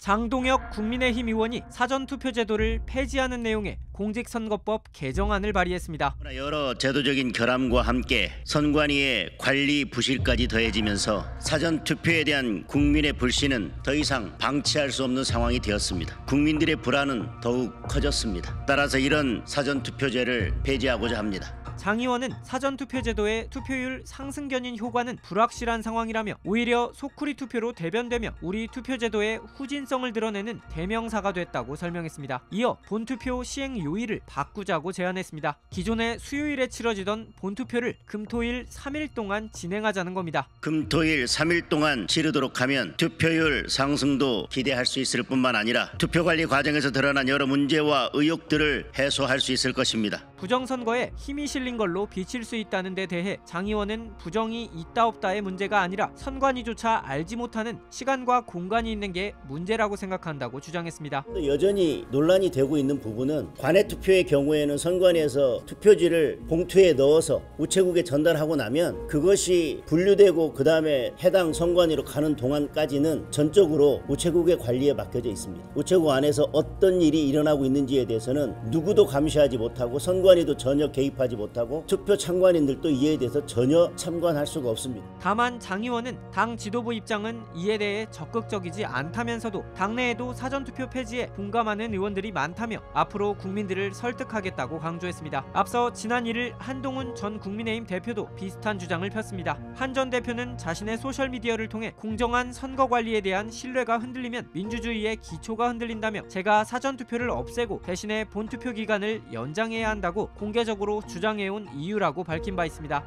장동혁 국민의힘 의원이 사전투표 제도를 폐지하는 내용의 공직선거법 개정안을 발의했습니다. 여러 제도적인 결함과 함께 선관위의 관리 부실까지 더해지면서 사전투표에 대한 국민의 불신은 더 이상 방치할 수 없는 상황이 되었습니다. 국민들의 불안은 더욱 커졌습니다. 따라서 이런 사전투표제를 폐지하고자 합니다. 장 의원은 사전투표 제도의 투표율 상승 견인 효과는 불확실한 상황이라며 오히려 소쿠리 투표로 대변되며 우리 투표 제도의 후진성을 드러내는 대명사가 됐다고 설명했습니다. 이어 본투표 시행 요일을 바꾸자고 제안했습니다. 기존의 수요일에 치러지던 본투표를 금토일 3일 동안 진행하자는 겁니다. 금토일 3일 동안 치르도록 하면 투표율 상승도 기대할 수 있을 뿐만 아니라 투표관리 과정에서 드러난 여러 문제와 의혹들을 해소할 수 있을 것입니다. 부정선거에 힘이 실린 걸로 비칠 수 있다는 데 대해 장 의원은 부정이 있다 없다의 문제가 아니라 선관위조차 알지 못하는 시간과 공간이 있는 게 문제라고 생각한다고 주장했습니다. 여전히 논란이 되고 있는 부분은 관외투표의 경우에는 선관위에서 투표지를 봉투에 넣어서 우체국에 전달하고 나면 그것이 분류되고 그 다음에 해당 선관위로 가는 동안까지는 전적으로 우체국의 관리에 맡겨져 있습니다. 우체국 안에서 어떤 일이 일어나고 있는지에 대해서는 누구도 감시하지 못하고 선관위도 전혀 개입하지 못하고 투표 참관인들도 이에 대해서 전혀 참관할 수가 없습니다. 다만 장 의원은 당 지도부 입장은 이에 대해 적극적이지 않다면서도 당내에도 사전투표 폐지에 공감하는 의원들이 많다며 앞으로 국민들을 설득하겠다고 강조했습니다. 앞서 지난 1일 한동훈 전 국민의힘 대표도 비슷한 주장을 폈습니다. 한 전 대표는 자신의 소셜미디어를 통해 공정한 선거 관리에 대한 신뢰가 흔들리면 민주주의의 기초가 흔들린다며 제가 사전투표를 없애고 대신에 본투표 기간을 연장해야 한다고 공개적으로 주장해온 이유라고 밝힌 바 있습니다.